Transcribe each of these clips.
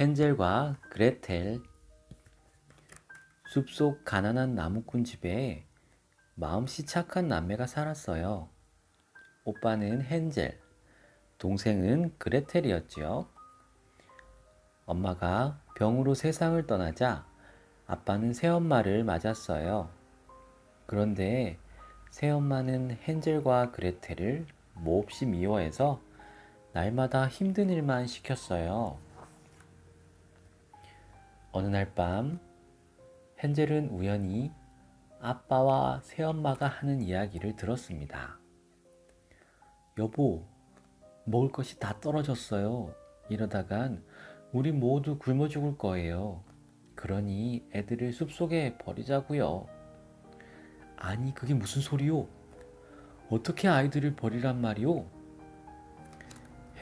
헨젤과 그레텔. 숲속 가난한 나무꾼 집에 마음씨 착한 남매가 살았어요. 오빠는 헨젤, 동생은 그레텔이었지요. 엄마가 병으로 세상을 떠나자 아빠는 새엄마를 맞았어요. 그런데 새엄마는 헨젤과 그레텔을 몹시 미워해서 날마다 힘든 일만 시켰어요. 어느 날 밤 헨젤은 우연히 아빠와 새엄마가 하는 이야기를 들었습니다. 여보, 먹을 것이 다 떨어졌어요. 이러다간 우리 모두 굶어 죽을 거예요. 그러니 애들을 숲속에 버리자고요. 아니, 그게 무슨 소리요? 어떻게 아이들을 버리란 말이오?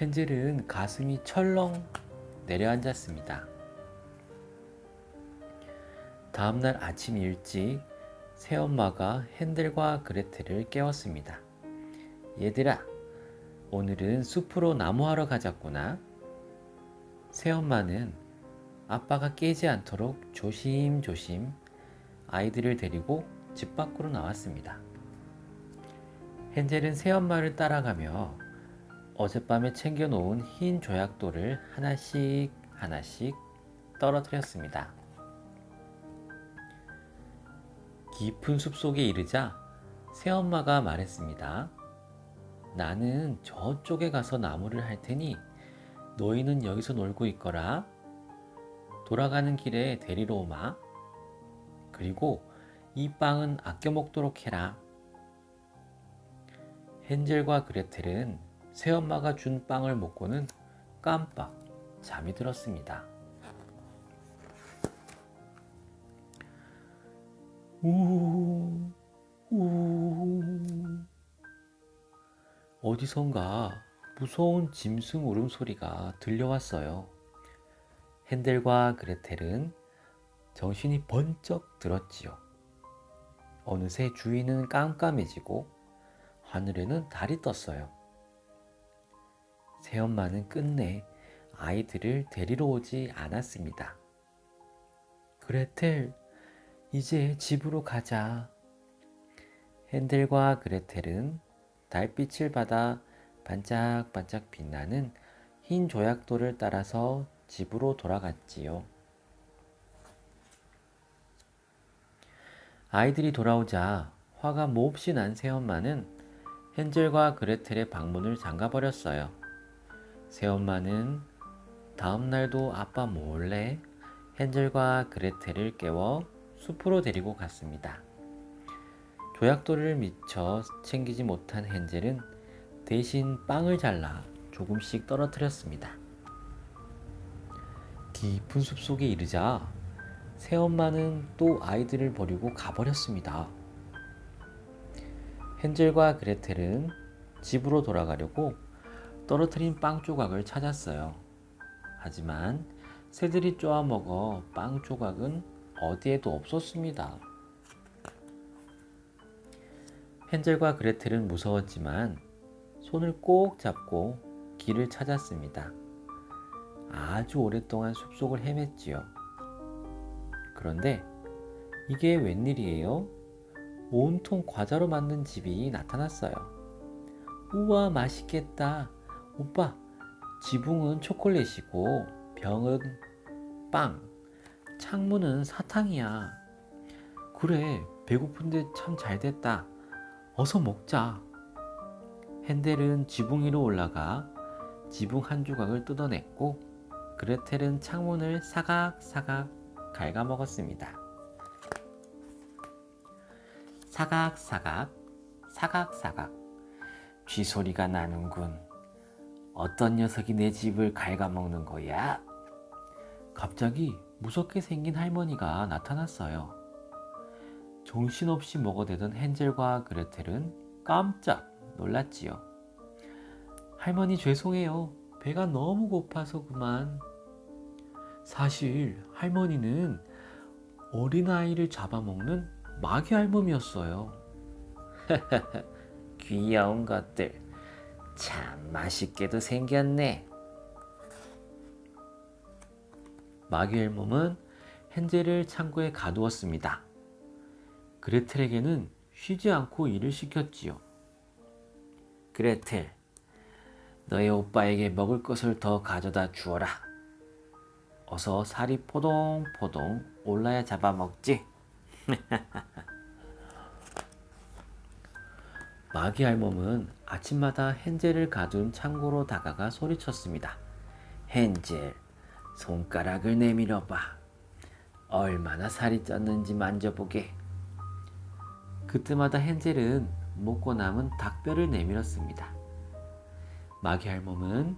헨젤은 가슴이 철렁 내려앉았습니다. 다음날 아침 일찍 새엄마가 헨젤과 그레텔을 깨웠습니다. 얘들아, 오늘은 숲으로 나무하러 가자꾸나. 새엄마는 아빠가 깨지 않도록 조심조심 아이들을 데리고 집 밖으로 나왔습니다. 헨젤은 새엄마를 따라가며 어젯밤에 챙겨놓은 흰 조약돌을 하나씩 하나씩 떨어뜨렸습니다. 깊은 숲속에 이르자 새엄마가 말했습니다. 나는 저쪽에 가서 나무를 할 테니 너희는 여기서 놀고 있거라. 돌아가는 길에 데리러 오마. 그리고 이 빵은 아껴 먹도록 해라. 헨젤과 그레텔은 새엄마가 준 빵을 먹고는 깜빡 잠이 들었습니다. 우우, 우우. 어디선가 무서운 짐승 울음소리가 들려왔어요. 헨델과 그레텔은 정신이 번쩍 들었지요. 어느새 주위는 깜깜해지고 하늘에는 달이 떴어요. 새엄마는 끝내 아이들을 데리러 오지 않았습니다. 그레텔, 이제 집으로 가자. 헨델과 그레텔은 달빛을 받아 반짝반짝 빛나는 흰 조약돌을 따라서 집으로 돌아갔지요. 아이들이 돌아오자 화가 몹시 난 새엄마는 헨젤과 그레텔의 방문을 잠가버렸어요. 새엄마는 다음날도 아빠 몰래 헨젤과 그레텔을 깨워 숲으로 데리고 갔습니다. 조약돌을 미처 챙기지 못한 헨젤은 대신 빵을 잘라 조금씩 떨어뜨렸습니다. 깊은 숲속에 이르자 새엄마는 또 아이들을 버리고 가버렸습니다. 헨젤과 그레텔은 집으로 돌아가려고 떨어뜨린 빵 조각을 찾았어요. 하지만 새들이 쪼아먹어 빵 조각은 어디에도 없었습니다. 헨젤과 그레텔은 무서웠지만 손을 꼭 잡고 길을 찾았습니다. 아주 오랫동안 숲속을 헤맸지요. 그런데 이게 웬일이에요? 온통 과자로 만든 집이 나타났어요. 우와, 맛있겠다. 오빠, 지붕은 초콜릿이고 병은 빵, 창문은 사탕이야. 그래, 배고픈데 참 잘됐다. 어서 먹자. 헨델은 지붕 위로 올라가 지붕 한 조각을 뜯어냈고 그레텔은 창문을 사각사각 갉아먹었습니다. 사각사각, 사각사각. 쥐소리가 나는군. 어떤 녀석이 내 집을 갉아먹는 거야? 갑자기 무섭게 생긴 할머니가 나타났어요. 정신없이 먹어대던 헨젤과 그레텔은 깜짝 놀랐지요. 할머니 죄송해요. 배가 너무 고파서 그만. 사실 할머니는 어린아이를 잡아먹는 마귀 할멈이었어요. 귀여운 것들. 참 맛있게도 생겼네. 마귀의 몸은 헨젤을 창고에 가두었습니다. 그레텔에게는 쉬지 않고 일을 시켰지요. 그레텔, 너의 오빠에게 먹을 것을 더 가져다 주어라. 어서 살이 포동포동 올라야 잡아먹지. 마귀 알몸은 아침마다 헨젤을 가둔 창고로 다가가 소리쳤습니다. 헨젤, 손가락을 내밀어봐. 얼마나 살이 쪘는지 만져보게. 그때마다 헨젤은 먹고 남은 닭뼈를 내밀었습니다. 마귀 알몸은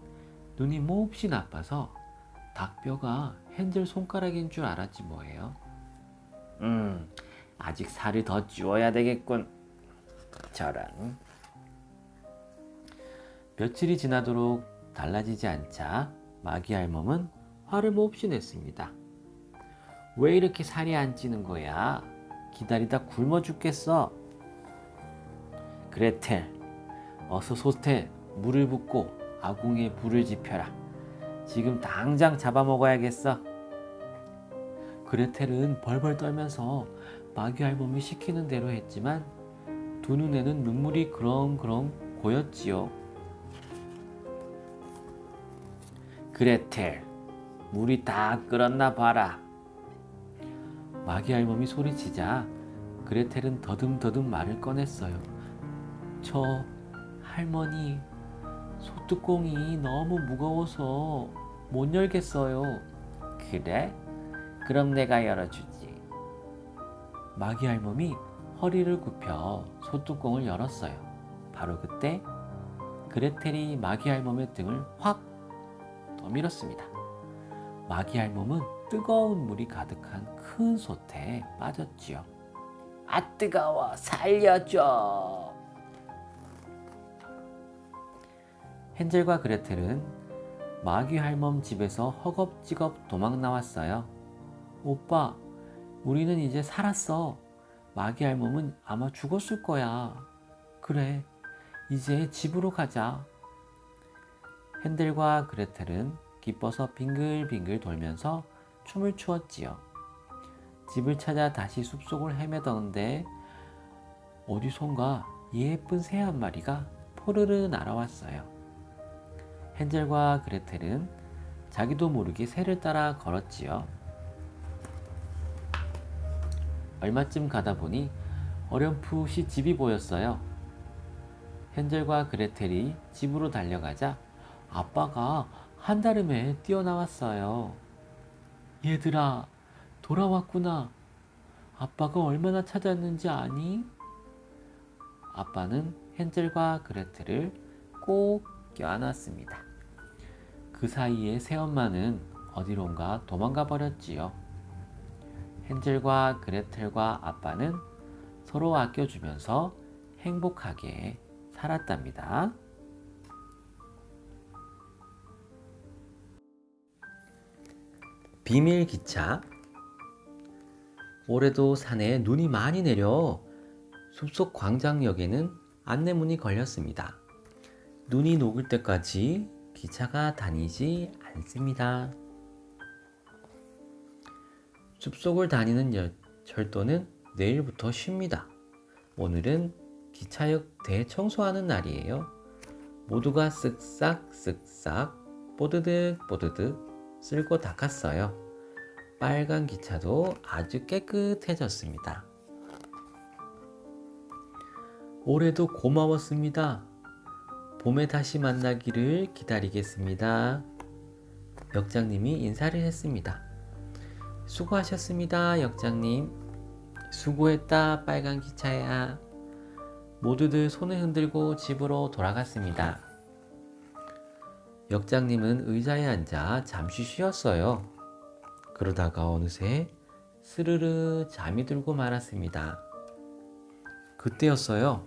눈이 몹시 나빠서 닭뼈가 헨젤 손가락인 줄 알았지 뭐예요. 아직 살을 더 찌워야 되겠군. 저런. 며칠이 지나도록 달라지지 않자 마귀 알몸은 화를 몹시 냈습니다. 왜 이렇게 살이 안 찌는 거야? 기다리다 굶어 죽겠어. 그레텔, 어서 솥에 물을 붓고 아궁이에 불을 지펴라. 지금 당장 잡아먹어야겠어. 그레텔은 벌벌 떨면서 마귀 알몸이 시키는 대로 했지만 두 눈에는 눈물이 그렁그렁 고였지요. 그레텔, 물이 다 끓었나 봐라. 마귀 알몸이 소리치자 그레텔은 더듬더듬 말을 꺼냈어요. 저 할머니, 소뚜껑이 너무 무거워서 못 열겠어요. 그래? 그럼 내가 열어주지. 마귀 알몸이 허리를 굽혀 소뚜껑을 열었어요. 바로 그때 그레텔이 마귀 알몸의 등을 확 떠밀었습니다. 마귀 알몸은 뜨거운 물이 가득한 큰 솥에 빠졌지요. 아, 뜨거워, 살려줘. 헨젤과 그레텔은 마귀 할멈 집에서 허겁지겁 도망 나왔어요. 오빠, 우리는 이제 살았어. 마귀 할멈은 아마 죽었을 거야. 그래, 이제 집으로 가자. 헨델과 그레텔은 기뻐서 빙글빙글 돌면서 춤을 추었지요. 집을 찾아 다시 숲속을 헤매던데 어디선가 예쁜 새 한 마리가 포르르 날아왔어요. 헨젤과 그레텔은 자기도 모르게 새를 따라 걸었지요. 얼마쯤 가다 보니 어렴풋이 집이 보였어요. 헨젤과 그레텔이 집으로 달려가자 아빠가 한달음에 뛰어나왔어요. 얘들아, 돌아왔구나. 아빠가 얼마나 찾았는지 아니? 아빠는 헨젤과 그레텔을 꼭 껴안았습니다. 그 사이에 새엄마는 어디론가 도망가 버렸지요. 헨젤과 그레텔과 아빠는 서로 아껴주면서 행복하게 살았답니다. 비밀 기차. 올해도 산에 눈이 많이 내려 숲속 광장역에는 안내문이 걸렸습니다. 눈이 녹을 때까지 기차가 다니지 않습니다. 숲속을 다니는 철도는 내일부터 쉽니다. 오늘은 기차역 대청소하는 날이에요. 모두가 쓱싹쓱싹 뽀드득 뽀드득 쓸고 닦았어요. 빨간 기차도 아주 깨끗해졌습니다. 올해도 고마웠습니다. 봄에 다시 만나기를 기다리겠습니다. 역장님이 인사를 했습니다. 수고하셨습니다, 역장님. 수고했다, 빨간 기차야. 모두들 손을 흔들고 집으로 돌아갔습니다. 역장님은 의자에 앉아 잠시 쉬었어요. 그러다가 어느새 스르르 잠이 들고 말았습니다. 그때였어요.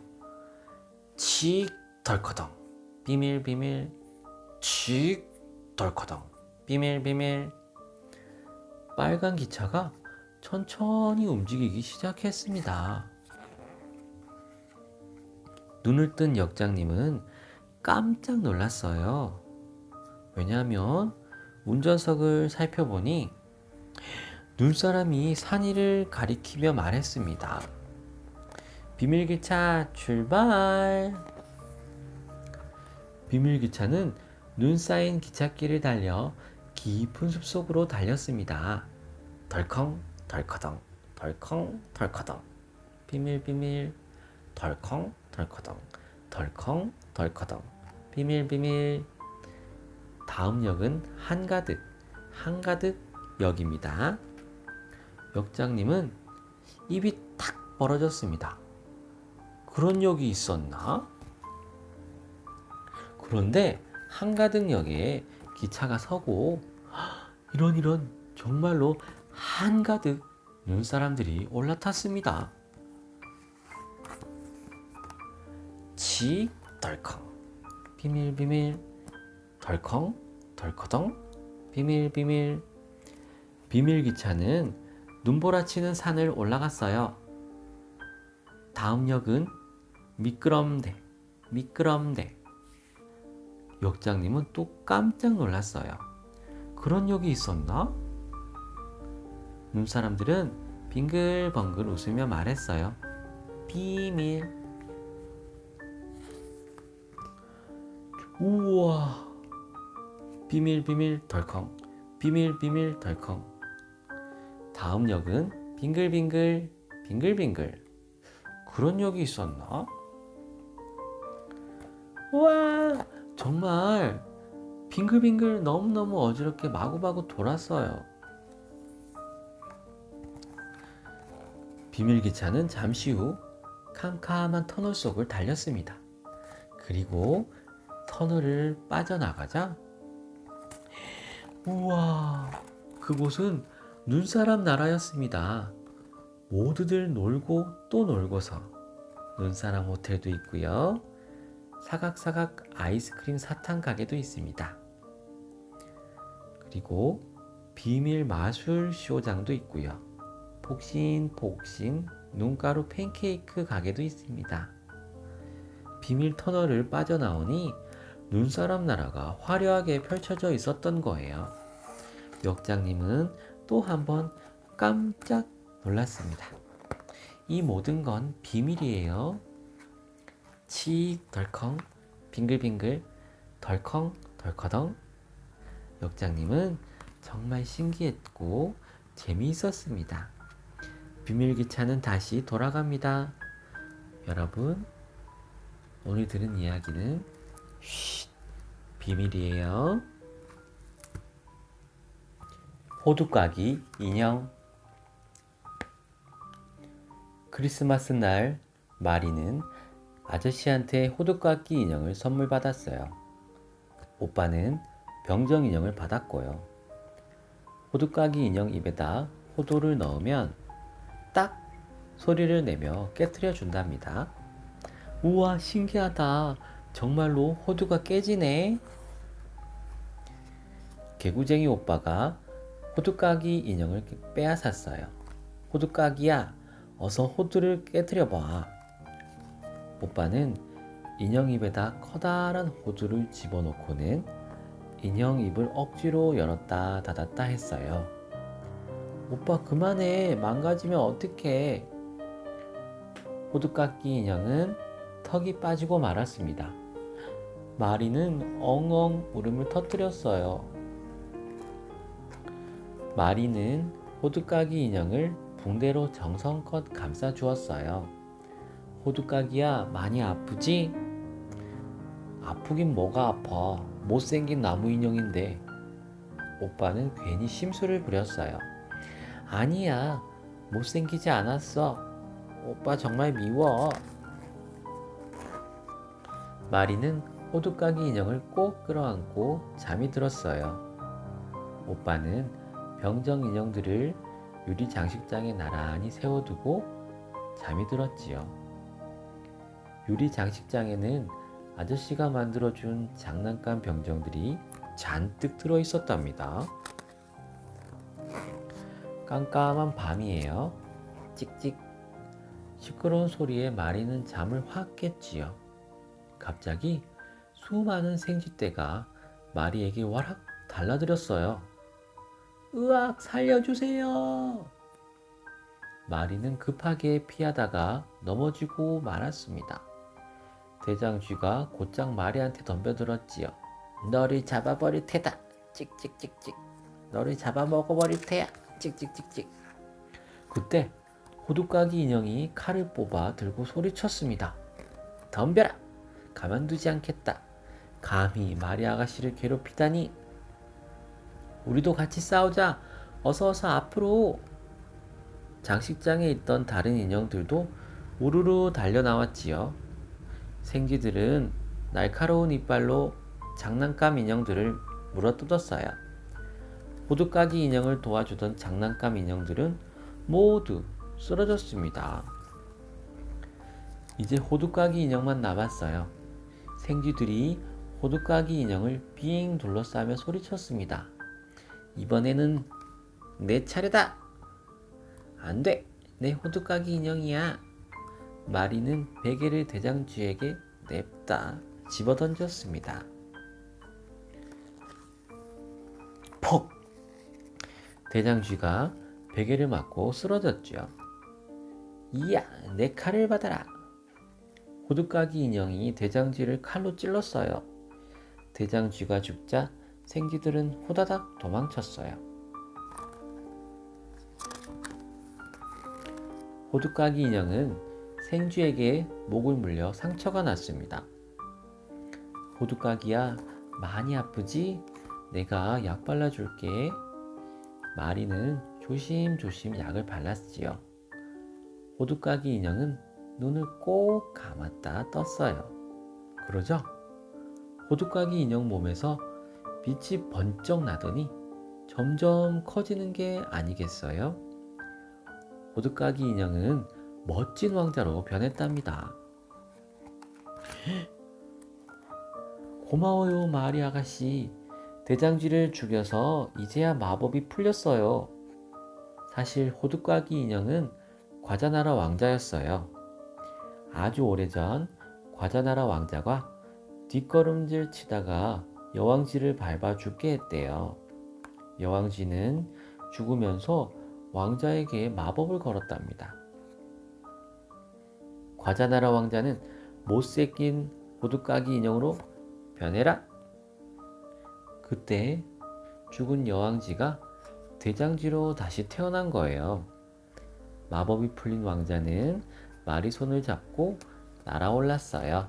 칙 덜커덩 비밀 비밀, 칙 덜커덩 비밀 비밀. 빨간 기차가 천천히 움직이기 시작했습니다. 눈을 뜬 역장님은 깜짝 놀랐어요. 왜냐하면 운전석을 살펴보니 눈사람이 산이를 가리키며 말했습니다. 비밀기차 출발! 비밀기차는 눈 쌓인 기찻길을 달려 깊은 숲속으로 달렸습니다. 덜컹 덜커덩 덜컹 덜커덩 비밀 비밀 덜컹 덜커덩 덜컹 덜커덩 비밀 비밀. 다음 역은 한가득 역입니다. 역장님은 입이 탁 벌어졌습니다. 그런 역이 있었나? 그런데 한가득역에 기차가 서고 이런 정말로 한가득 눈사람들이 올라탔습니다. 치 덜컹 비밀 비밀 덜컹 덜커덩 비밀 비밀. 비밀기차는 눈보라치는 산을 올라갔어요. 다음 역은 미끄럼대. 역장님은 또 깜짝 놀랐어요. 그런 역이 있었나? 눈사람들은 빙글벙글 웃으며 말했어요. 비밀. 우와. 비밀 덜컹 비밀 덜컹. 다음 역은 빙글빙글. 그런 역이 있었나? 우와, 정말 빙글빙글 너무너무 어지럽게 마구마구 돌았어요. 비밀기차는 잠시 후 캄캄한 터널 속을 달렸습니다. 그리고 터널을 빠져나가자 우와, 그곳은 눈사람 나라였습니다. 모두들 놀고 또 놀고서 눈사람 호텔도 있고요. 사각사각 아이스크림 사탕 가게도 있습니다. 그리고 비밀 마술 쇼장도 있고요. 폭신폭신 눈가루 팬케이크 가게도 있습니다. 비밀 터널을 빠져나오니 눈사람 나라가 화려하게 펼쳐져 있었던 거예요. 역장님은 또 한 번 깜짝 놀랐습니다. 이 모든 건 비밀이에요. 치 덜컹 빙글빙글 덜컹 덜커덩. 역장님은 정말 신기했고 재미있었습니다. 비밀기차는 다시 돌아갑니다. 여러분, 오늘 들은 이야기는 비밀이에요. 호두까기 인형. 크리스마스 날 마리는 아저씨한테 호두까기 인형을 선물 받았어요. 오빠는 병정 인형을 받았고요. 호두까기 인형 입에다 호두를 넣으면 딱 소리를 내며 깨트려 준답니다. 우와, 신기하다. 정말로 호두가 깨지네. 개구쟁이 오빠가 호두까기 인형을 빼앗았어요. 호두까기야, 어서 호두를 깨트려봐. 오빠는 인형 입에다 커다란 호두를 집어넣고는 인형 입을 억지로 열었다 닫았다 했어요. 오빠 그만해. 망가지면 어떡해. 호두까기 인형은 턱이 빠지고 말았습니다. 마리는 엉엉 울음을 터뜨렸어요. 마리는 호두까기 인형을 붕대로 정성껏 감싸 주었어요. 호두까기야, 많이 아프지? 아프긴 뭐가 아파. 못생긴 나무 인형인데. 오빠는 괜히 심술을 부렸어요. 아니야, 못생기지 않았어. 오빠 정말 미워. 마리는 호두까기 인형을 꼭 끌어안고 잠이 들었어요. 오빠는 병정 인형들을 유리 장식장에 나란히 세워두고 잠이 들었지요. 유리 장식장에는 아저씨가 만들어준 장난감 병정들이 잔뜩 들어있었답니다. 깜깜한 밤이에요. 찍찍. 시끄러운 소리에 마리는 잠을 확 깼지요. 갑자기 수많은 생쥐떼가 마리에게 와락 달라들었어요. 으악, 살려주세요. 마리는 급하게 피하다가 넘어지고 말았습니다. 대장 쥐가 곧장 마리한테 덤벼들었지요. 너를 잡아버릴 테다. 찍찍찍찍. 너를 잡아먹어버릴 테야. 찍찍찍찍. 그때 호두까기 인형이 칼을 뽑아 들고 소리쳤습니다. 덤벼라. 가만두지 않겠다. 감히 마리 아가씨를 괴롭히다니. 우리도 같이 싸우자. 어서 앞으로. 장식장에 있던 다른 인형들도 우르르 달려나왔지요. 생쥐들은 날카로운 이빨로 장난감 인형들을 물어뜯었어요. 호두까기 인형을 도와주던 장난감 인형들은 모두 쓰러졌습니다. 이제 호두까기 인형만 남았어요. 생쥐들이 호두까기 인형을 빙 둘러싸며 소리쳤습니다. 이번에는 내 차례다! 안 돼! 내 호두까기 인형이야! 마리는 베개를 대장쥐에게 냅다 집어던졌습니다. 퍽! 대장쥐가 베개를 맞고 쓰러졌죠. 이야, 내 칼을 받아라! 호두까기 인형이 대장쥐를 칼로 찔렀어요. 대장쥐가 죽자 생쥐들은 호다닥 도망쳤어요. 호두까기 인형은 생쥐에게 목을 물려 상처가 났습니다. 호두까기야, 많이 아프지? 내가 약 발라줄게. 마리는 조심조심 약을 발랐지요. 호두까기 인형은 눈을 꼭 감았다 떴어요. 그러죠? 호두까기 인형 몸에서 빛이 번쩍 나더니 점점 커지는 게 아니겠어요? 호두까기 인형은 멋진 왕자로 변했답니다. 고마워요, 마리 아가씨. 대장쥐를 죽여서 이제야 마법이 풀렸어요. 사실 호두까기 인형은 과자나라 왕자였어요. 아주 오래전 과자나라 왕자가 뒷걸음질 치다가 여왕쥐를 밟아 죽게 했대요. 여왕쥐는 죽으면서 왕자에게 마법을 걸었답니다. 과자나라 왕자는 못생긴 호두까기 인형으로 변해라. 그때 죽은 여왕쥐가 대장쥐로 다시 태어난 거예요. 마법이 풀린 왕자는 마리 손을 잡고 날아올랐어요.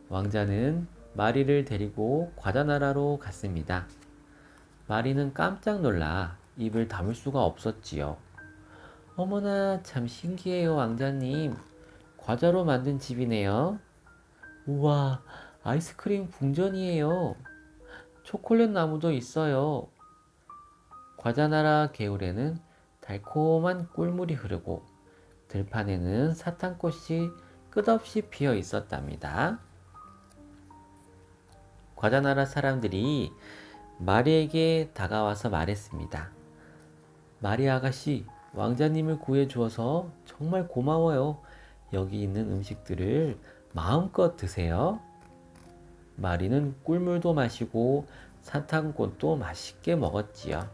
왕자는 마리를 데리고 과자나라로 갔습니다. 마리는 깜짝 놀라 입을 다물 수가 없었지요. 어머나, 참 신기해요, 왕자님. 과자로 만든 집이네요. 우와, 아이스크림 궁전이에요. 초콜릿 나무도 있어요. 과자나라 개울에는 달콤한 꿀물이 흐르고 들판에는 사탕꽃이 끝없이 피어 있었답니다. 과자나라 사람들이 마리에게 다가와서 말했습니다. 마리 아가씨, 왕자님을 구해주어서 정말 고마워요. 여기 있는 음식들을 마음껏 드세요. 마리는 꿀물도 마시고 사탕꽃도 맛있게 먹었지요.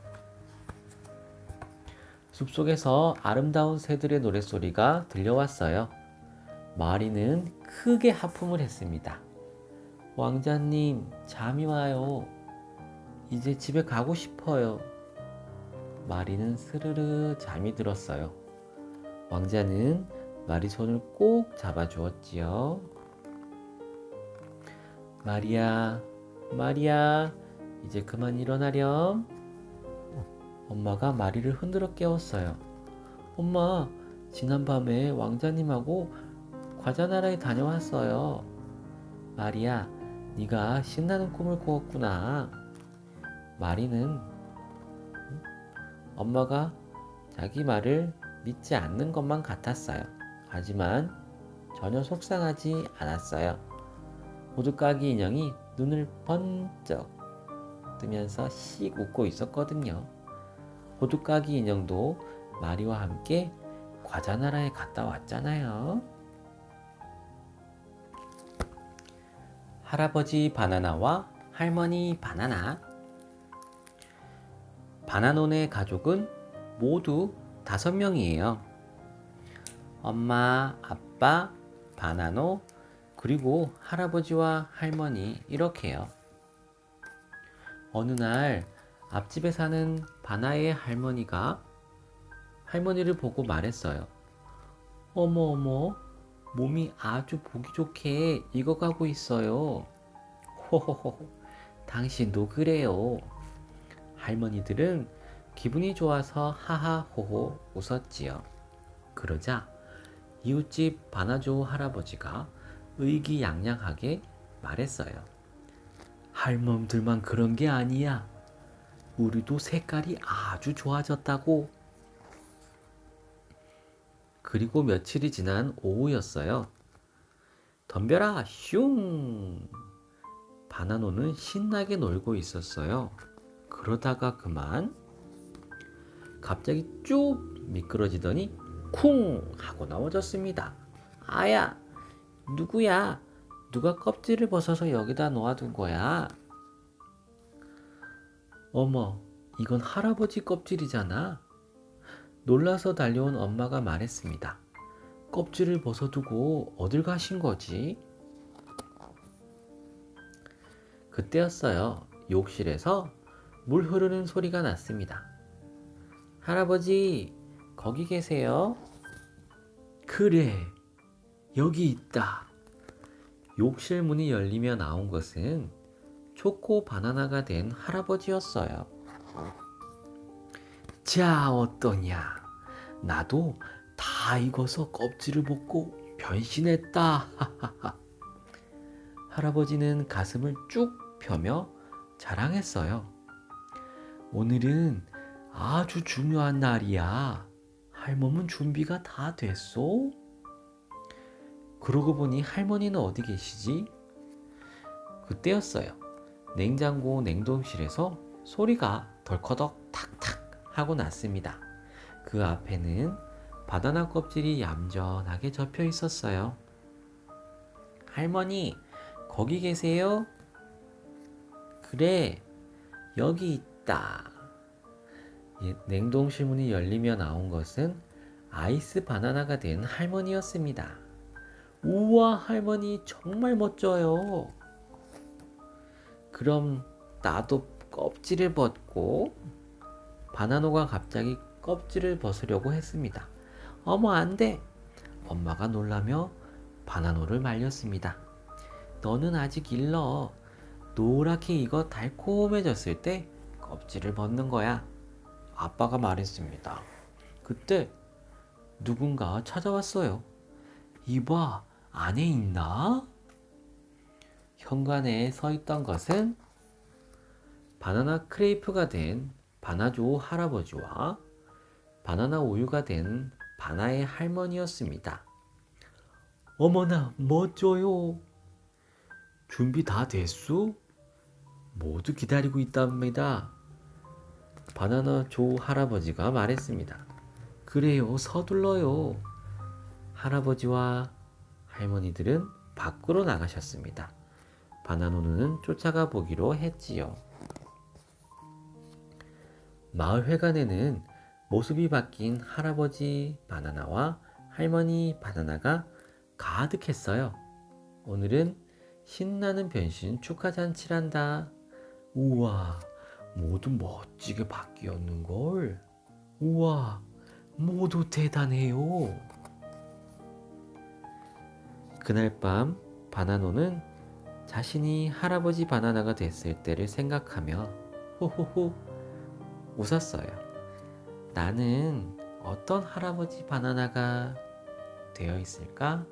숲속에서 아름다운 새들의 노랫소리가 들려왔어요. 마리는 크게 하품을 했습니다. 왕자님, 잠이 와요. 이제 집에 가고 싶어요. 마리는 스르르 잠이 들었어요. 왕자는 마리 손을 꼭 잡아주었지요. 마리야, 마리야, 이제 그만 일어나렴. 엄마가 마리를 흔들어 깨웠어요. 엄마, 지난밤에 왕자님하고 과자나라에 다녀왔어요. 마리야, 네가 신나는 꿈을 꾸었구나. 마리는 엄마가 자기 말을 믿지 않는 것만 같았어요. 하지만 전혀 속상하지 않았어요. 호두까기 인형이 눈을 번쩍 뜨면서 씩 웃고 있었거든요. 호두까기 인형도 마리와 함께 과자나라에 갔다 왔잖아요. 할아버지 바나나와 할머니 바나나. 바나노네 가족은 모두 5명이에요. 엄마, 아빠, 바나노, 그리고 할아버지와 할머니 이렇게요. 어느 날 앞집에 사는 바나의 할머니가 할머니를 보고 말했어요. 어머 어머, 몸이 아주 보기 좋게 익어가고 있어요. 호호호, 당신도 그래요. 할머니들은 기분이 좋아서 하하호호 웃었지요. 그러자 이웃집 바나조 할아버지가 의기양양하게 말했어요. 할멈들만 그런 게 아니야. 우리도 색깔이 아주 좋아졌다고. 그리고 며칠이 지난 오후였어요. 덤벼라 슝! 바나노는 신나게 놀고 있었어요. 그러다가 그만 갑자기 쭉 미끄러지더니 쿵 하고 넘어졌습니다. 아야, 누구야? 누가 껍질을 벗어서 여기다 놓아둔 거야? 어머, 이건 할아버지 껍질이잖아. 놀라서 달려온 엄마가 말했습니다. 껍질을 벗어두고 어딜 가신 거지? 그때였어요. 욕실에서 물 흐르는 소리가 났습니다. 할아버지, 거기 계세요? 그래, 여기 있다. 욕실 문이 열리며 나온 것은 초코 바나나가 된 할아버지였어요. 자, 어떠냐? 나도 다 익어서 껍질을 벗고 변신했다. 할아버지는 가슴을 쭉 펴며 자랑했어요. 오늘은 아주 중요한 날이야. 할멈은 준비가 다 됐소? 그러고 보니 할머니는 어디 계시지? 그때였어요. 냉장고 냉동실에서 소리가 덜커덕 탁탁 하고 났습니다. 그 앞에는 바나나 껍질이 얌전하게 접혀 있었어요. 할머니, 거기 계세요? 그래, 여기 있다. 냉동실 문이 열리며 나온 것은 아이스 바나나가 된 할머니였습니다. 우와, 할머니 정말 멋져요. 그럼 나도 껍질을 벗고. 바나노가 갑자기 껍질을 벗으려고 했습니다. 어머, 안 돼. 엄마가 놀라며 바나노를 말렸습니다. 너는 아직 일러. 노랗게 익어 달콤해졌을 때 껍질을 벗는 거야. 아빠가 말했습니다. 그때 누군가 찾아왔어요. 이봐, 안에 있나? 현관에 서 있던 것은 바나나 크레이프가 된 바나조 할아버지와 바나나 우유가 된 바나의 할머니였습니다. 어머나, 멋져요. 준비 다 됐소? 모두 기다리고 있답니다. 바나나 조 할아버지가 말했습니다. 그래요, 서둘러요. 할아버지와 할머니들은 밖으로 나가셨습니다. 바나노는 쫓아가 보기로 했지요. 마을 회관에는 모습이 바뀐 할아버지 바나나와 할머니 바나나가 가득했어요. 오늘은 신나는 변신 축하 잔치란다. 우와, 모두 멋지게 바뀌었는걸. 우와, 모두 대단해요. 그날 밤 바나노는 자신이 할아버지 바나나가 됐을 때를 생각하며 호호호 웃었어요. 나는 어떤 할아버지 바나나가 되어 있을까?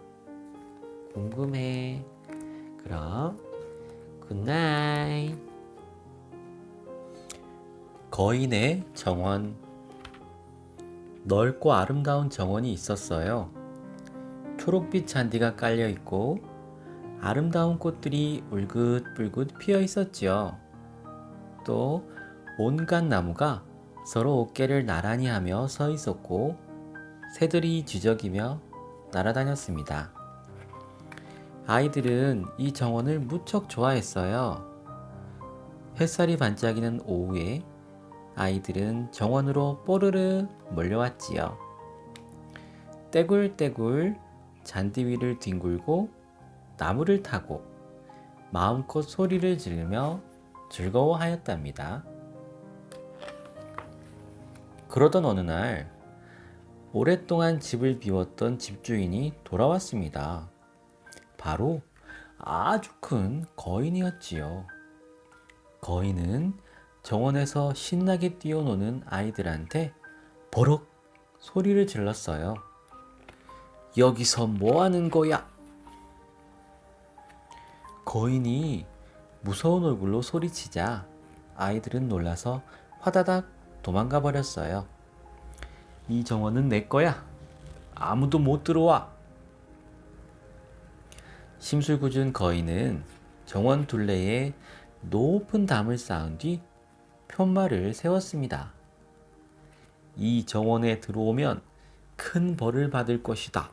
궁금해. 그럼 굿나잇. 거인의 정원. 넓고 아름다운 정원이 있었어요. 초록빛 잔디가 깔려 있고 아름다운 꽃들이 울긋불긋 피어 있었지요. 또 온갖 나무가 서로 어깨를 나란히 하며 서 있었고 새들이 지저귀며 날아다녔습니다. 아이들은 이 정원을 무척 좋아했어요. 햇살이 반짝이는 오후에 아이들은 정원으로 뽀르르 몰려왔지요. 떼굴떼굴 잔디 위를 뒹굴고 나무를 타고 마음껏 소리를 지르며 즐거워하였답니다. 그러던 어느 날 오랫동안 집을 비웠던 집주인이 돌아왔습니다. 바로 아주 큰 거인이었지요. 거인은 정원에서 신나게 뛰어노는 아이들한테 버럭 소리를 질렀어요. 여기서 뭐 하는 거야? 거인이 무서운 얼굴로 소리치자 아이들은 놀라서 화다닥 도망가 버렸어요. 이 정원은 내 거야. 아무도 못 들어와. 심술궂은 거인은 정원 둘레에 높은 담을 쌓은 뒤 편말을 세웠습니다. 이 정원에 들어오면 큰 벌을 받을 것이다.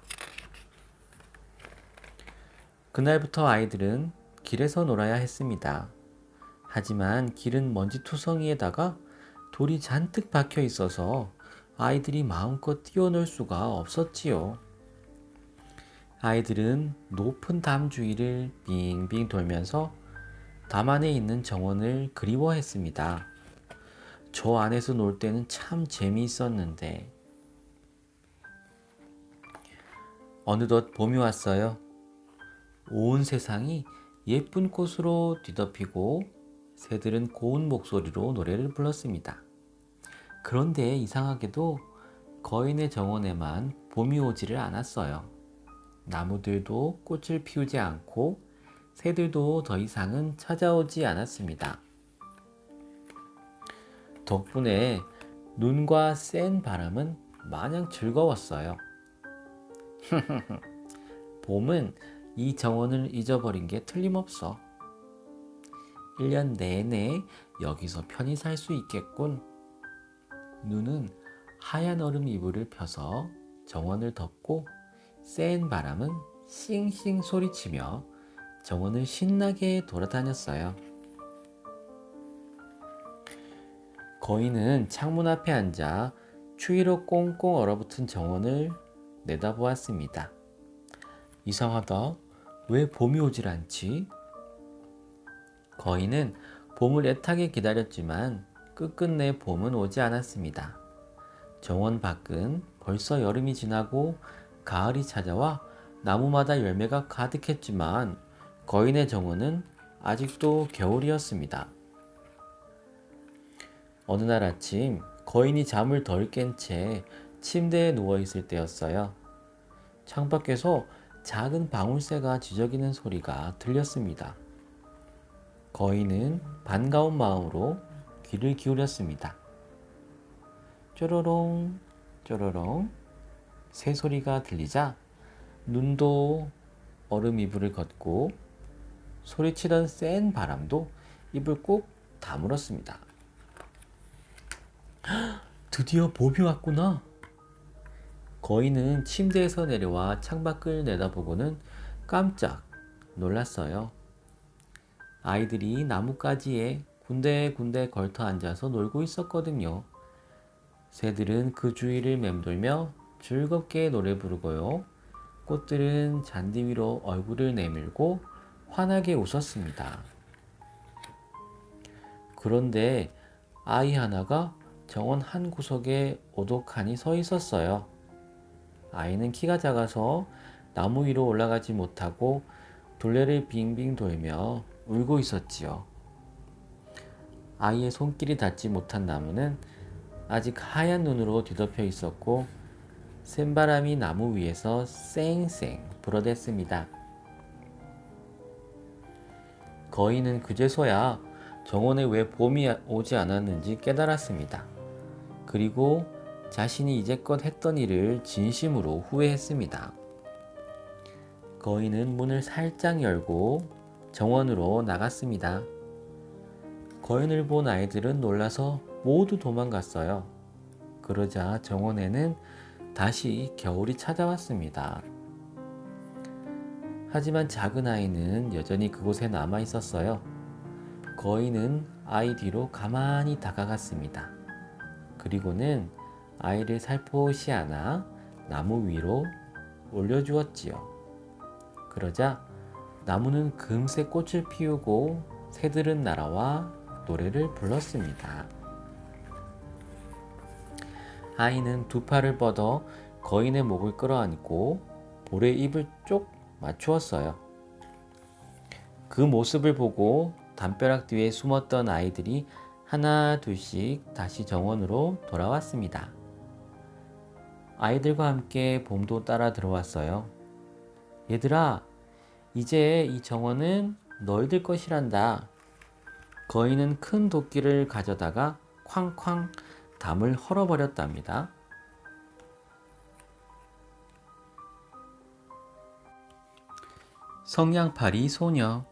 그날부터 아이들은 길에서 놀아야 했습니다. 하지만 길은 먼지투성이에다가 돌이 잔뜩 박혀 있어서 아이들이 마음껏 뛰어놀 수가 없었지요. 아이들은 높은 담 주위를 빙빙 돌면서 담 안에 있는 정원을 그리워했습니다. 저 안에서 놀 때는 참 재미있었는데. 어느덧 봄이 왔어요. 온 세상이 예쁜 꽃으로 뒤덮이고 새들은 고운 목소리로 노래를 불렀습니다. 그런데 이상하게도 거인의 정원에만 봄이 오지를 않았어요. 나무들도 꽃을 피우지 않고 새들도 더 이상은 찾아오지 않았습니다. 덕분에 눈과 센 바람은 마냥 즐거웠어요. 봄은 이 정원을 잊어버린 게 틀림없어. 1년 내내 여기서 편히 살 수 있겠군. 눈은 하얀 얼음 이불을 펴서 정원을 덮고 센 바람은 싱싱 소리치며 정원을 신나게 돌아다녔어요. 거인은 창문 앞에 앉아 추위로 꽁꽁 얼어붙은 정원을 내다보았습니다. 이상하다. 왜 봄이 오질 않지? 거인은 봄을 애타게 기다렸지만 끝끝내 봄은 오지 않았습니다. 정원 밖은 벌써 여름이 지나고 가을이 찾아와 나무마다 열매가 가득했지만 거인의 정원은 아직도 겨울이었습니다. 어느 날 아침 거인이 잠을 덜 깬 채 침대에 누워 있을 때였어요. 창밖에서 작은 방울새가 지저귀는 소리가 들렸습니다. 거인은 반가운 마음으로 귀를 기울였습니다. 쪼로롱 쪼로롱 새소리가 들리자 눈도 얼음 이불을 걷고 소리치던 센 바람도 입을 꾹 다물었습니다. 드디어 봄이 왔구나. 거인은 침대에서 내려와 창밖을 내다보고는 깜짝 놀랐어요. 아이들이 나뭇가지에 군데군데 걸터 앉아서 놀고 있었거든요. 새들은 그 주위를 맴돌며 즐겁게 노래 부르고요. 꽃들은 잔디 위로 얼굴을 내밀고 환하게 웃었습니다. 그런데 아이 하나가 정원 한 구석에 오독하니 서 있었어요. 아이는 키가 작아서 나무 위로 올라가지 못하고 둘레를 빙빙 돌며 울고 있었지요. 아이의 손길이 닿지 못한 나무는 아직 하얀 눈으로 뒤덮여 있었고 센바람이 나무 위에서 쌩쌩 불어댔습니다. 거인은 그제서야 정원에 왜 봄이 오지 않았는지 깨달았습니다. 그리고 자신이 이제껏 했던 일을 진심으로 후회했습니다. 거인은 문을 살짝 열고 정원으로 나갔습니다. 거인을 본 아이들은 놀라서 모두 도망갔어요. 그러자 정원에는 다시 겨울이 찾아왔습니다. 하지만 작은 아이는 여전히 그곳에 남아 있었어요. 거인은 아이 뒤로 가만히 다가갔습니다. 그리고는 아이를 살포시 안아 나무 위로 올려주었지요. 그러자 나무는 금세 꽃을 피우고 새들은 날아와 노래를 불렀습니다. 아이는 두 팔을 뻗어 거인의 목을 끌어안고 볼에 입을 쪽 맞추었어요. 그 모습을 보고 담벼락 뒤에 숨었던 아이들이 하나 둘씩 다시 정원으로 돌아왔습니다. 아이들과 함께 봄도 따라 들어왔어요. 얘들아, 이제 이 정원은 너희들 것이란다. 거인은 큰 도끼를 가져다가 쾅쾅 담을 헐어버렸답니다. 성냥팔이 소녀.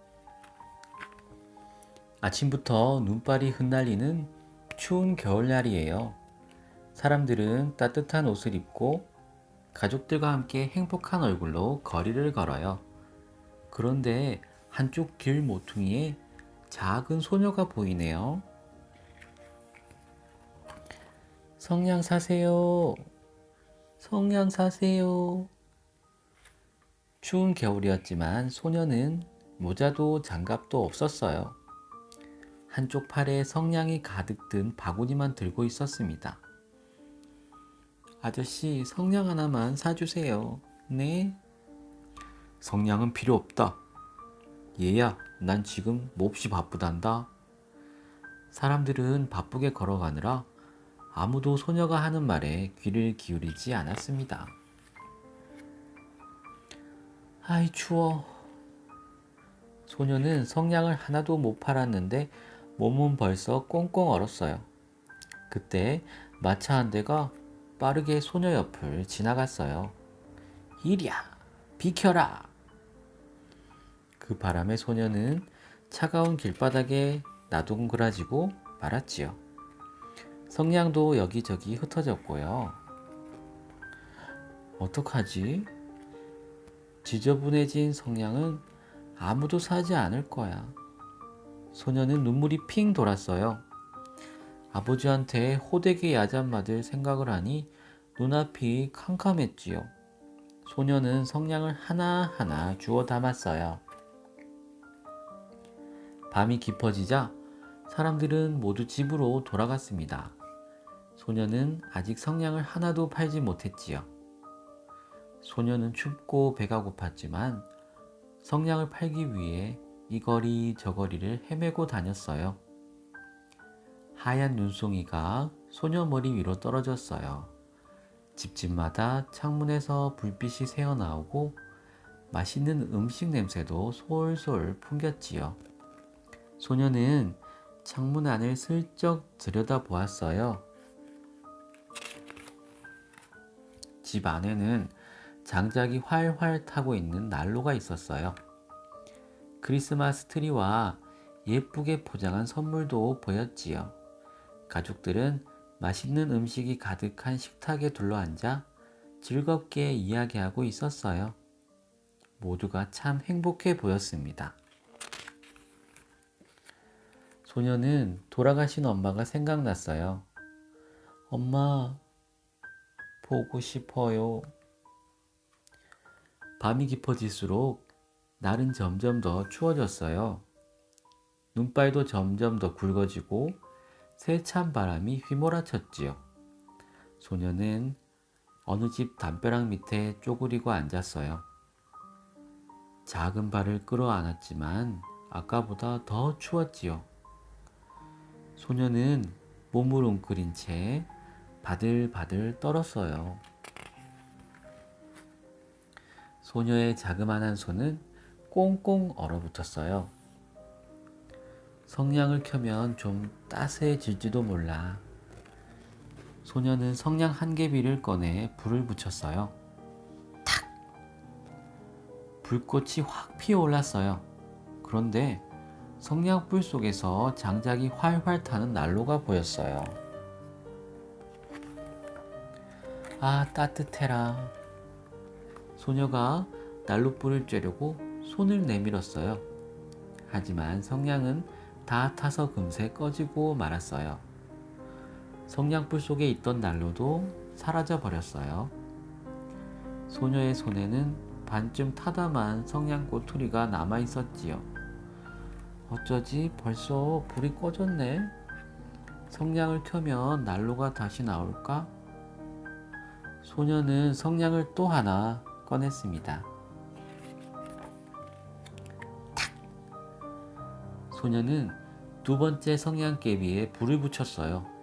아침부터 눈발이 흩날리는 추운 겨울날이에요. 사람들은 따뜻한 옷을 입고 가족들과 함께 행복한 얼굴로 거리를 걸어요. 그런데 한쪽 길 모퉁이에 작은 소녀가 보이네요. 성냥 사세요. 성냥 사세요. 추운 겨울이었지만 소녀는 모자도 장갑도 없었어요. 한쪽 팔에 성냥이 가득 든 바구니만 들고 있었습니다. 아저씨, 성냥 하나만 사주세요. 네? 성냥은 필요 없다. 얘야, 난 지금 몹시 바쁘단다. 사람들은 바쁘게 걸어가느라 아무도 소녀가 하는 말에 귀를 기울이지 않았습니다. 아이, 추워. 소녀는 성냥을 하나도 못 팔았는데 몸은 벌써 꽁꽁 얼었어요. 그때 마차 한 대가 빠르게 소녀 옆을 지나갔어요. 이리야, 비켜라. 그 바람에 소녀는 차가운 길바닥에 나동그라지고 말았지요. 성냥도 여기저기 흩어졌고요. 어떡하지? 지저분해진 성냥은 아무도 사지 않을 거야. 소녀는 눈물이 핑 돌았어요. 아버지한테 호되게 야단 맞을 생각을 하니 눈앞이 캄캄했지요. 소녀는 성냥을 하나하나 주워 담았어요. 밤이 깊어지자 사람들은 모두 집으로 돌아갔습니다. 소녀는 아직 성냥을 하나도 팔지 못했지요. 소녀는 춥고 배가 고팠지만 성냥을 팔기 위해 이 거리 저 거리를 헤매고 다녔어요. 하얀 눈송이가 소녀 머리 위로 떨어졌어요. 집집마다 창문에서 불빛이 새어나오고 맛있는 음식 냄새도 솔솔 풍겼지요. 소녀는 창문 안을 슬쩍 들여다보았어요. 집 안에는 장작이 활활 타고 있는 난로가 있었어요. 크리스마스 트리와 예쁘게 포장한 선물도 보였지요. 가족들은 맛있는 음식이 가득한 식탁에 둘러앉아 즐겁게 이야기하고 있었어요. 모두가 참 행복해 보였습니다. 소녀는 돌아가신 엄마가 생각났어요. 엄마, 보고 싶어요. 밤이 깊어질수록 날은 점점 더 추워졌어요. 눈발도 점점 더 굵어지고 세찬 바람이 휘몰아쳤지요. 소녀는 어느 집 담벼락 밑에 쪼그리고 앉았어요. 작은 발을 끌어안았지만 아까보다 더 추웠지요. 소녀는 몸을 웅크린 채 바들바들 떨었어요. 소녀의 자그마한 손은 꽁꽁 얼어붙었어요. 성냥을 켜면 좀 따스해질지도 몰라. 소녀는 성냥 한 개비를 꺼내 불을 붙였어요. 탁! 불꽃이 확 피어올랐어요. 그런데 성냥불 속에서 장작이 활활 타는 난로가 보였어요. 아, 따뜻해라. 소녀가 난로불을 쬐려고 손을 내밀었어요. 하지만 성냥은 다 타서 금세 꺼지고 말았어요. 성냥불 속에 있던 난로도 사라져 버렸어요. 소녀의 손에는 반쯤 타다만 성냥 꼬투리가 남아 있었지요. 어쩌지 벌써 불이 꺼졌네. 성냥을 켜면 난로가 다시 나올까? 소녀는 성냥을 또 하나 꺼냈습니다. 소녀는 두 번째 성냥개비에 불을 붙였어요.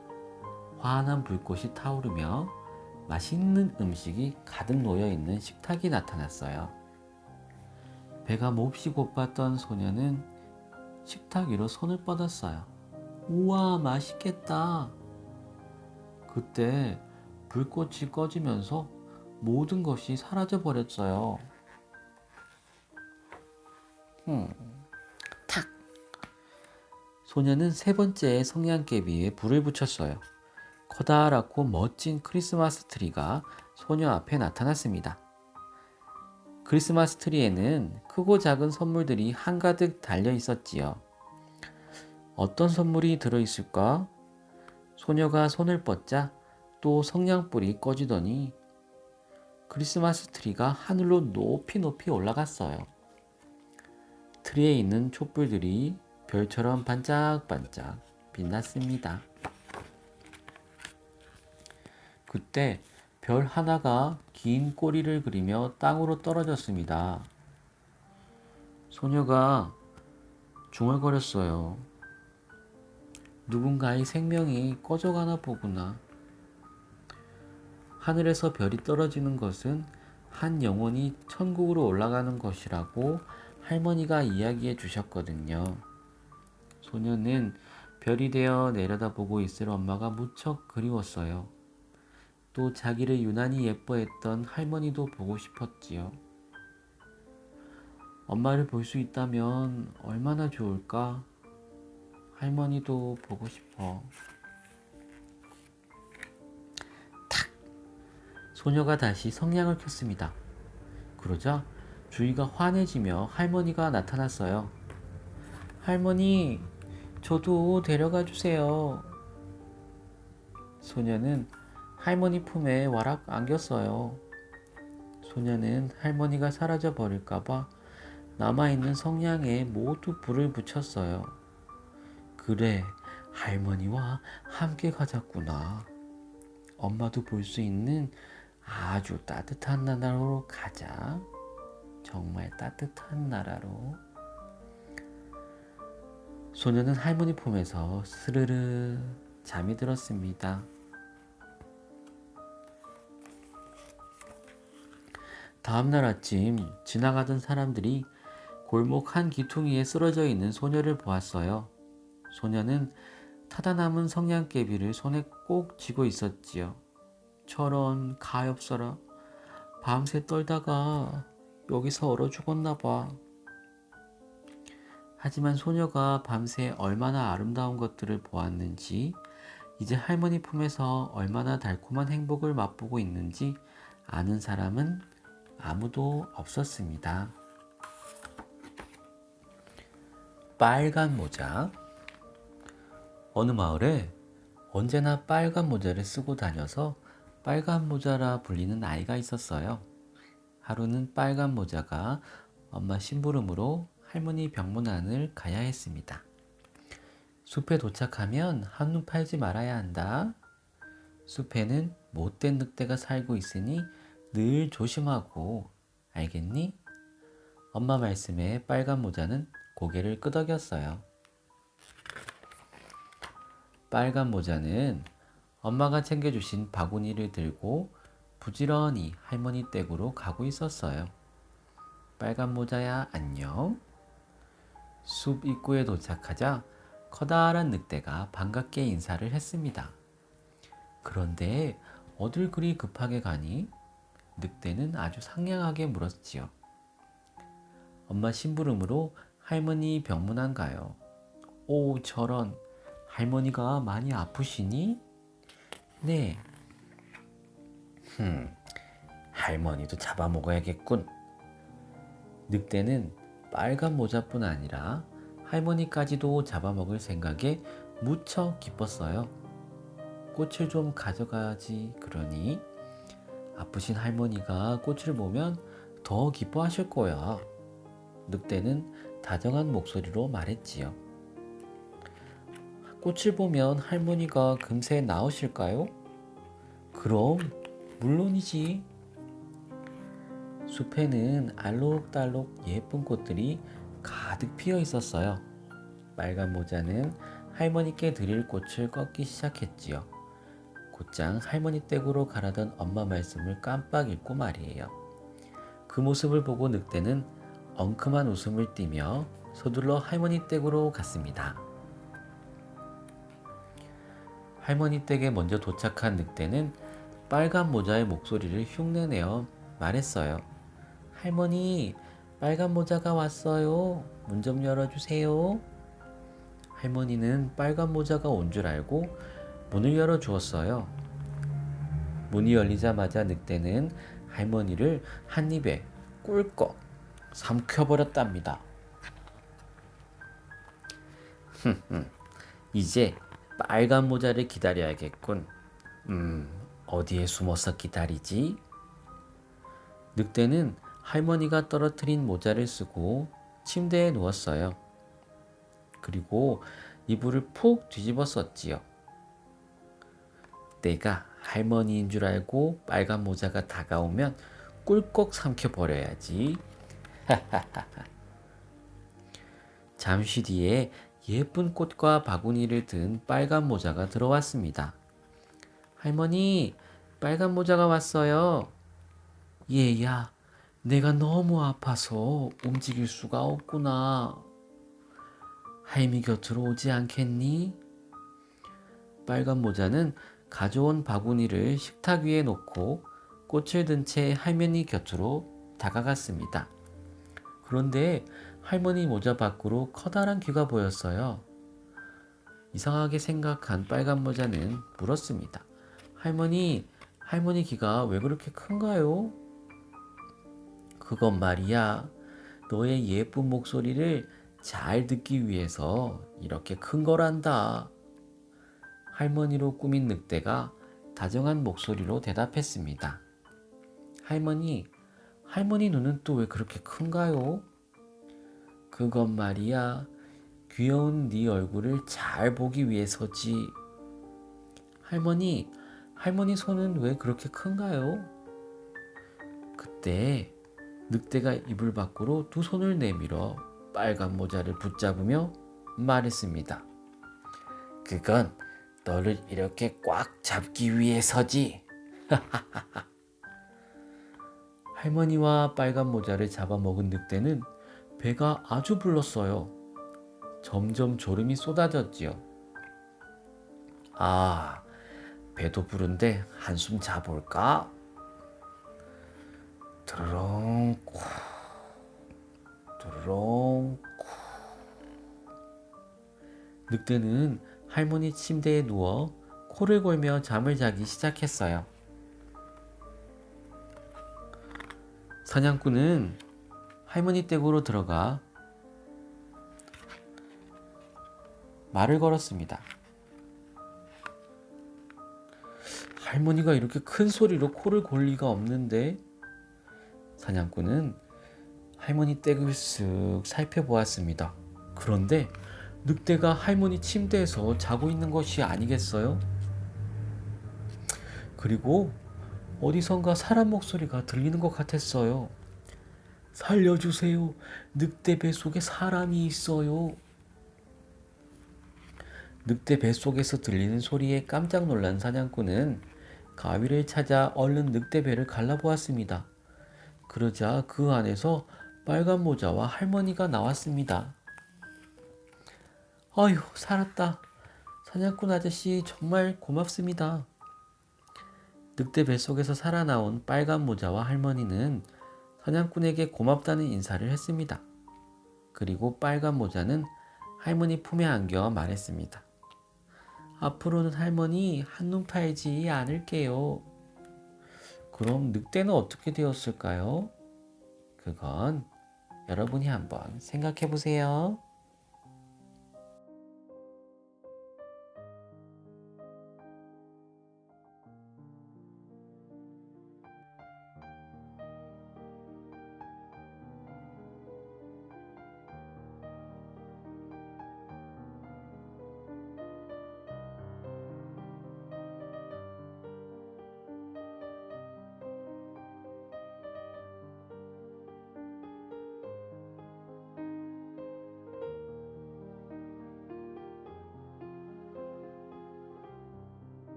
환한 불꽃이 타오르며 맛있는 음식이 가득 놓여있는 식탁이 나타났어요. 배가 몹시 고팠던 소녀는 식탁 위로 손을 뻗었어요. 우와, 맛있겠다. 그때 불꽃이 꺼지면서 모든 것이 사라져 버렸어요. 탁! 소녀는 세 번째 성냥개비에 불을 붙였어요. 커다랗고 멋진 크리스마스 트리가 소녀 앞에 나타났습니다. 크리스마스 트리에는 크고 작은 선물들이 한가득 달려 있었지요. 어떤 선물이 들어있을까? 소녀가 손을 뻗자 또 성냥불이 꺼지더니 크리스마스 트리가 하늘로 높이 높이 올라갔어요. 트리에 있는 촛불들이 별처럼 반짝반짝 빛났습니다. 그때 별 하나가 긴 꼬리를 그리며 땅으로 떨어졌습니다. 소녀가 중얼거렸어요. 누군가의 생명이 꺼져가나 보구나. 하늘에서 별이 떨어지는 것은 한 영혼이 천국으로 올라가는 것이라고 할머니가 이야기해 주셨거든요. 소녀는 별이 되어 내려다보고 있을 엄마가 무척 그리웠어요. 또 자기를 유난히 예뻐했던 할머니도 보고 싶었지요. 엄마를 볼 수 있다면 얼마나 좋을까? 할머니도 보고 싶어. 탁! 소녀가 다시 성냥을 켰습니다. 그러자 주위가 환해지며 할머니가 나타났어요. 할머니, 저도 데려가 주세요. 소녀는 할머니 품에 와락 안겼어요. 소녀는 할머니가 사라져 버릴까봐 남아있는 성냥에 모두 불을 붙였어요. 그래, 할머니와 함께 가자꾸나. 엄마도 볼 수 있는 아주 따뜻한 나라로 가자. 정말 따뜻한 나라로. 소녀는 할머니 품에서 스르르 잠이 들었습니다. 다음날 아침 지나가던 사람들이 골목 한 기퉁이에 쓰러져 있는 소녀를 보았어요. 소녀는 타다 남은 성냥개비를 손에 꼭 쥐고 있었지요. 저런 가엾어라. 밤새 떨다가 여기서 얼어 죽었나 봐. 하지만 소녀가 밤새 얼마나 아름다운 것들을 보았는지, 이제 할머니 품에서 얼마나 달콤한 행복을 맛보고 있는지 아는 사람은 아무도 없었습니다. 빨간 모자. 어느 마을에 언제나 빨간 모자를 쓰고 다녀서 빨간 모자라 불리는 아이가 있었어요. 하루는 빨간 모자가 엄마 심부름으로 할머니 병문안을 가야 했습니다. 숲에 도착하면 한눈 팔지 말아야 한다. 숲에는 못된 늑대가 살고 있으니 늘 조심하고, 알겠니? 엄마 말씀에 빨간 모자는 고개를 끄덕였어요. 빨간 모자는 엄마가 챙겨주신 바구니를 들고 부지런히 할머니 댁으로 가고 있었어요. 빨간 모자야, 안녕. 숲 입구에 도착하자 커다란 늑대가 반갑게 인사를 했습니다. 그런데 어딜 그리 급하게 가니? 늑대는 아주 상냥하게 물었지요. 엄마 심부름으로 할머니 병문안 가요. 오, 저런. 할머니가 많이 아프시니? 네. 할머니도 잡아먹어야겠군. 늑대는 빨간 모자뿐 아니라 할머니까지도 잡아먹을 생각에 무척 기뻤어요. 꽃을 좀 가져가지. 그러니 아프신 할머니가 꽃을 보면 더 기뻐하실 거야. 늑대는 다정한 목소리로 말했지요. 꽃을 보면 할머니가 금세 나으실까요? 그럼 물론이지. 숲에는 알록달록 예쁜 꽃들이 가득 피어 있었어요. 빨간 모자는 할머니께 드릴 꽃을 꺾기 시작했지요. 곧장 할머니 댁으로 가라던 엄마 말씀을 깜빡 잊고 말이에요. 그 모습을 보고 늑대는 엉큼한 웃음을 띠며 서둘러 할머니 댁으로 갔습니다. 할머니 댁에 먼저 도착한 늑대는 빨간 모자의 목소리를 흉내내어 말했어요. 할머니, 빨간 모자가 왔어요. 문 좀 열어주세요. 할머니는 빨간 모자가 온 줄 알고 문을 열어주었어요. 문이 열리자마자 늑대는 할머니를 한 입에 꿀꺽 삼켜버렸답니다. 이제 빨간 모자를 기다려야겠군. 어디에 숨어서 기다리지? 늑대는 할머니가 떨어뜨린 모자를 쓰고 침대에 누웠어요. 그리고 이불을 푹 뒤집어 썼지요. 내가 할머니인 줄 알고 빨간 모자가 다가오면 꿀꺽 삼켜버려야지. 잠시 뒤에 예쁜 꽃과 바구니를 든 빨간 모자가 들어왔습니다. 할머니, 빨간 모자가 왔어요. 얘야, 내가 너무 아파서 움직일 수가 없구나. 할미 곁으로 오지 않겠니? 빨간 모자는 가져온 바구니를 식탁 위에 놓고 꽃을 든 채 할머니 곁으로 다가갔습니다. 그런데 할머니 모자 밖으로 커다란 귀가 보였어요. 이상하게 생각한 빨간 모자는 물었습니다. 할머니 귀가 왜 그렇게 큰가요? 그건 말이야, 너의 예쁜 목소리를 잘 듣기 위해서 이렇게 큰 거란다. 할머니로 꾸민 늑대가 다정한 목소리로 대답했습니다. 할머니 눈은 또 왜 그렇게 큰가요? 그건 말이야, 귀여운 네 얼굴을 잘 보기 위해서지. 할머니 손은 왜 그렇게 큰가요? 그때 늑대가 이불 밖으로 두 손을 내밀어 빨간 모자를 붙잡으며 말했습니다. 그건 너를 이렇게 꽉 잡기 위해서지. 할머니와 빨간 모자를 잡아먹은 늑대는 배가 아주 불렀어요. 점점 졸음이 쏟아졌지요. 아, 배도 부른데 한숨 자볼까? 드르렁 코, 드르렁 코. 늑대는 할머니 침대에 누워 코를 골며 잠을 자기 시작했어요. 사냥꾼은 할머니 댁으로 들어가 말을 걸었습니다. 할머니가 이렇게 큰 소리로 코를 골 리가 없는데. 사냥꾼은 할머니 댁을 쓱 살펴보았습니다. 그런데 늑대가 할머니 침대에서 자고 있는 것이 아니겠어요? 그리고 어디선가 사람 목소리가 들리는 것 같았어요. 살려주세요. 늑대 뱃속에 사람이 있어요. 늑대 뱃속에서 들리는 소리에 깜짝 놀란 사냥꾼은 가위를 찾아 얼른 늑대 배를 갈라보았습니다. 그러자 그 안에서 빨간 모자와 할머니가 나왔습니다. 아휴, 살았다. 사냥꾼 아저씨 정말 고맙습니다. 늑대 뱃속에서 살아나온 빨간 모자와 할머니는 사냥꾼에게 고맙다는 인사를 했습니다. 그리고 빨간 모자는 할머니 품에 안겨 말했습니다. 앞으로는 할머니 한눈 팔지 않을게요. 그럼 늑대는 어떻게 되었을까요? 그건 여러분이 한번 생각해 보세요.